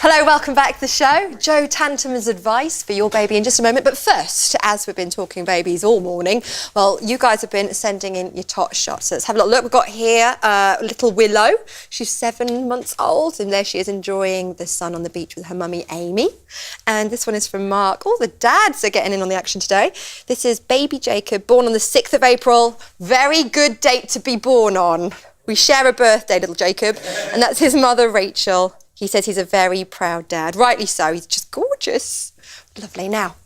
Hello, welcome back to the show. Jo Tantum's advice for your baby in just a moment. But first, as we've been talking babies all morning, well, you guys have been sending in your tot shots. So let's have a look. We've got here little Willow. She's 7 months old, and there she is enjoying the sun on the beach with her mummy, Amy. And this one is from Mark. All the dads are getting in on the action today. This is baby Jacob, born on the 6th of April. Very good date to be born on. We share a birthday, little Jacob, and that's his mother, Rachel. He says he's a very proud dad. Rightly so, he's just gorgeous. Lovely. Now,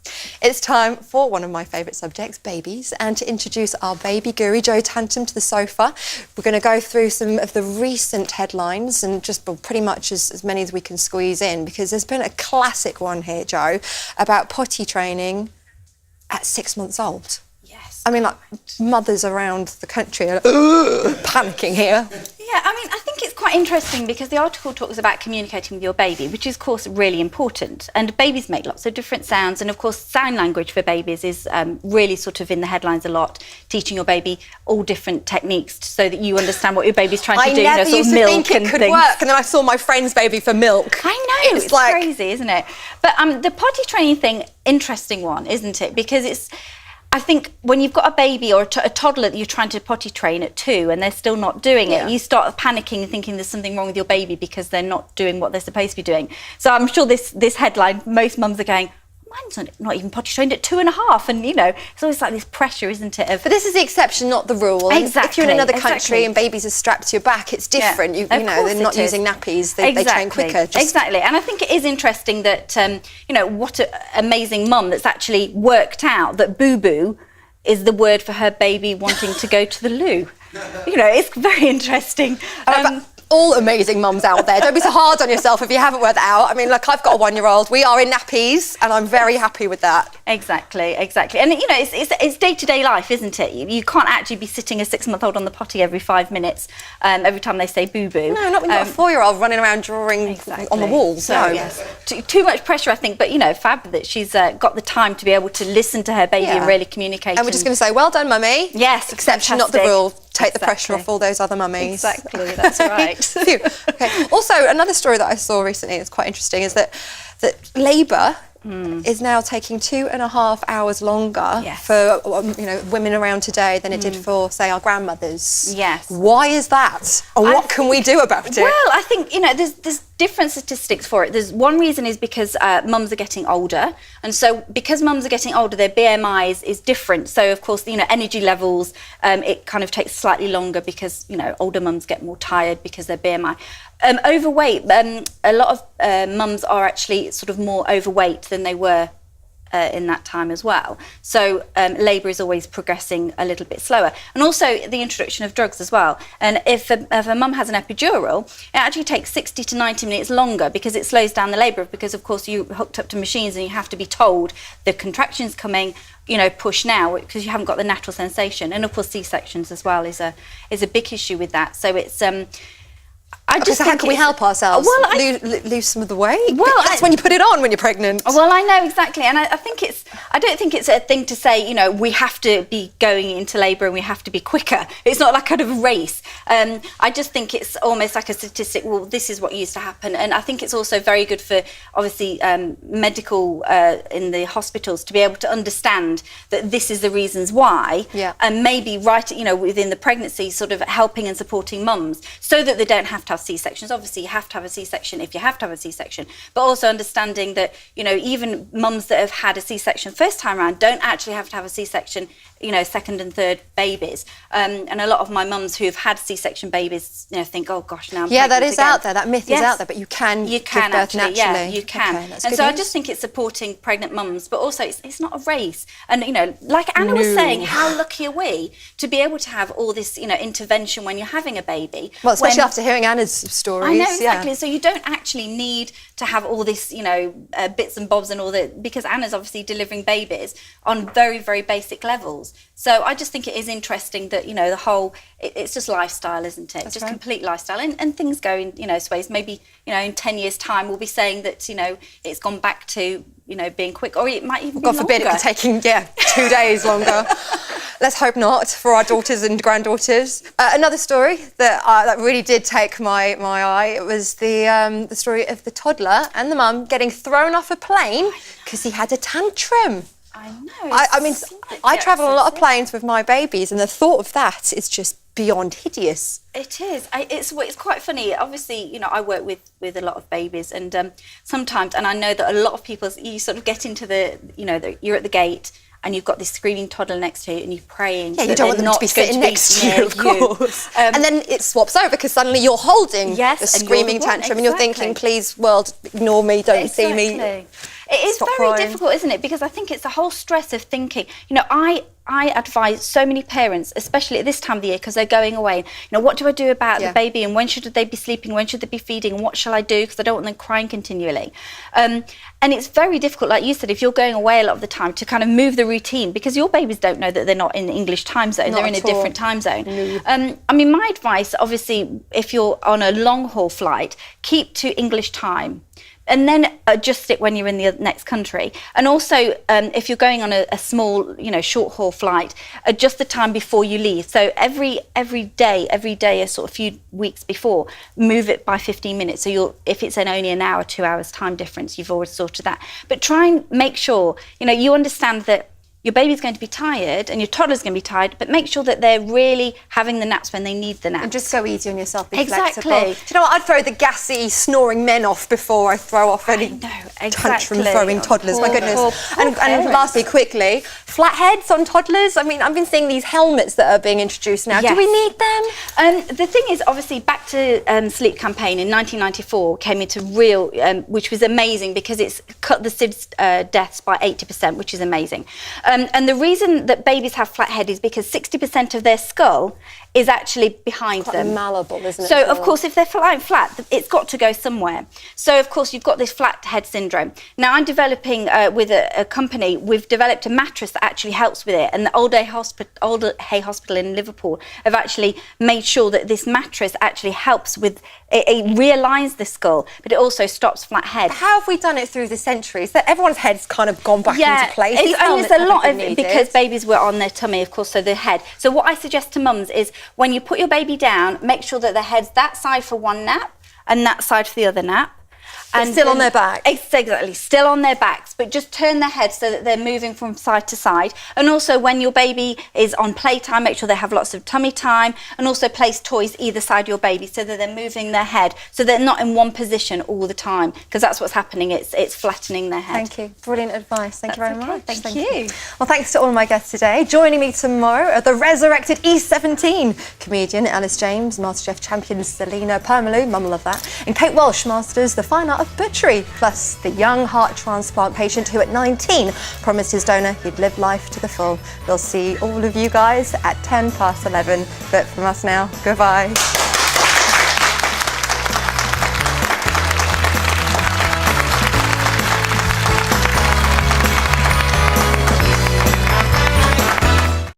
it's time for one of my favourite subjects, babies, and to introduce our baby guru, Jo Tantum, to the sofa. We're going to go through some of the recent headlines and just pretty much as many as we can squeeze in, because there's been a classic one here, Jo, about potty training at 6 months old. Yes. I mean, like, mothers around the country are panicking here. Yeah, I mean, I think it's quite interesting because the article talks about communicating with your baby, which is, of course, really important. And babies make lots of different sounds. And, of course, sign language for babies is really sort of in the headlines a lot, teaching your baby all different techniques so that you understand what your baby's trying to do. I never used to think it could work, and then I saw my friend's baby for milk. I know, it's like crazy, isn't it? But the potty training thing, interesting one, isn't it? Because I think when you've got a baby or a toddler that you're trying to potty train at 2 and they're still not doing it, you start panicking and thinking there's something wrong with your baby because they're not doing what they're supposed to be doing. So I'm sure this headline, most mums are going, mine's not even potty trained at 2.5, and you know, it's always like this pressure, isn't it? But this is the exception, not the rule. Exactly. If you're in another country and babies are strapped to your back, it's different. Yeah, you know, they're not using nappies. They train quicker. Exactly. And I think it is interesting that you know, what an amazing mum that's actually worked out that boo-boo is the word for her baby wanting to go to the loo. You know, it's very interesting. All amazing mums out there, don't be so hard on yourself if you haven't worked that out. I mean, look, I've got a 1-year-old. We are in nappies, and I'm very happy with that. Exactly. And, you know, it's day-to-day life, isn't it? You can't actually be sitting a 6-month-old on the potty every 5 minutes, every time they say boo-boo. No, not when you've got a 4-year-old running around drawing on the walls. So, yes. Too much pressure, I think, but, you know, fab that she's got the time to be able to listen to her baby and really communicate. And we're just going to say, well done, mummy. Yes, exception, not the rule. Take the pressure off all those other mummies. Exactly, that's right. Okay. Also, another story that I saw recently that's quite interesting is that labour is now taking 2.5 hours longer for you know, women around today than it did for, say, our grandmothers. Yes. Why is that? And what can we do about it? Well, I think, you know, there's different statistics for it. There's one reason is because mums are getting older, and so because mums are getting older, their BMI is different. So of course, you know, energy levels, it kind of takes slightly longer because, you know, older mums get more tired because their BMI. Overweight, a lot of mums are actually sort of more overweight than they were in that time as well. So labour is always progressing a little bit slower. And also the introduction of drugs as well. And if a mum has an epidural, it actually takes 60 to 90 minutes longer because it slows down the labour, because of course you're hooked up to machines and you have to be told the contraction's coming, you know, push now, because you haven't got the natural sensation. And of course C-sections as well is a big issue with that. So it's so how can we help ourselves? Well, lose some of the weight? Well, that's when you put it on when you're pregnant. Well, I know, exactly. And I don't think it's a thing to say, you know, we have to be going into labour and we have to be quicker. It's not like kind of a race. I just think it's almost like a statistic, well, this is what used to happen. And I think it's also very good for, obviously, medical in the hospitals to be able to understand that this is the reasons why. Yeah. And maybe you know, within the pregnancy, sort of helping and supporting mums so that they don't have to have C-sections. Obviously, you have to have a C-section if you have to have a C-section, but also understanding that, you know, even mums that have had a C-section first time around don't actually have to have a C-section, you know, second and third babies. And a lot of my mums who have had C-section babies, you know, think, oh gosh, now I'm pregnant that is again. out there. That myth is out there, but you can give birth actually, naturally. Yeah, you can. Okay, and so I just think it's supporting pregnant mums, but also it's not a race. And, you know, like Anna was saying, how lucky are we to be able to have all this, you know, intervention when you're having a baby? Well, especially after hearing Anna's stories. I know, exactly. So you don't actually need to have all this, you know, bits and bobs and all that, because Anna's obviously delivering babies on very, very basic levels. levels. So I just think it is interesting that, you know, the whole, it's just lifestyle, isn't it? That's just right. complete lifestyle. And things go in, you know, ways. Maybe, you know, in 10 years' time, we'll be saying that, you know, it's gone back to, you know, being quick, or it might even be God forbid it longer. could taking 2 days longer. Let's hope not for our daughters and granddaughters. Another story that really did take my eye. It was the story of the toddler and the mum getting thrown off a plane because he had a tantrum. I know. I mean, I travel on a lot of planes with my babies, and the thought of that is just beyond hideous. It is. It's quite funny. Obviously, you know, I work with a lot of babies, and sometimes, and I know that a lot of people, you sort of get into the, you know, you're at the gate and you've got this screaming toddler next to you and you're praying. Yeah, you don't want them to be sitting next to you, of course. And then it swaps over because suddenly you're holding the screaming tantrum and you're thinking, please, world, ignore me, don't see me. It is Stop very crying. difficult, isn't it? Because I think it's the whole stress of thinking. You know, I advise so many parents, especially at this time of the year, because they're going away. You know, what do I do about the baby, and when should they be sleeping? When should they be feeding? And what shall I do? Because I don't want them crying continually. And it's very difficult, like you said, if you're going away a lot of the time, to kind of move the routine, because your babies don't know that they're not in the English time zone. They're in a different time zone. I mean, my advice, obviously, if you're on a long haul flight, keep to English time. And then adjust it when you're in the next country. And also, if you're going on a small, you know, short haul flight, adjust the time before you leave. So every day, a sort of few weeks before, move it by 15 minutes. So if it's only an hour, 2 hours time difference, you've already sorted that. But try and make sure, you know, you understand that your baby's going to be tired and your toddler's going to be tired, but make sure that they're really having the naps when they need the naps. And just go easy on yourself, be Exactly. flexible. Do you know what? I'd throw the gassy, snoring men off before I throw off any tantrum-throwing toddlers. My goodness. And lastly, quickly, flat heads on toddlers. I mean, I've been seeing these helmets that are being introduced now. Yes. Do we need them? The thing is, obviously, Back to Sleep campaign in 1994 came into real, which was amazing because it's cut the SIDS deaths by 80%, which is amazing. And the reason that babies have flat head is because 60% of their skull is actually behind Quite them. malleable, isn't it? So, of course, if they're flying flat, it's got to go somewhere. So, of course, you've got this flat head syndrome. Now, I'm developing with a company, we've developed a mattress that actually helps with it. And the Old Hay Hospital in Liverpool have actually made sure that this mattress actually helps with, it realigns the skull, but it also stops flat head. How have we done it through the centuries? That everyone's head's kind of gone back into place. And there's a lot of it because babies were on their tummy, of course, so the head. So what I suggest to mums is when you put your baby down, make sure that the head's that side for one nap and that side for the other nap. And still on their back. Exactly, still on their backs, but just turn their head so that they're moving from side to side. And also when your baby is on playtime, make sure they have lots of tummy time, and also place toys either side of your baby so that they're moving their head, so they're not in one position all the time, because that's what's happening, it's flattening their head. Thank you. Brilliant advice. Thank you very much. Thank you. Well, thanks to all of my guests today. Joining me tomorrow are the resurrected E17 comedian Alice James, MasterChef champion Selena Permalou, mum will love that, and Kate Walsh masters the fine art of butchery, plus the young heart transplant patient who at 19 promised his donor he'd live life to the full. We'll see all of you guys at 11:10. But from us now, goodbye.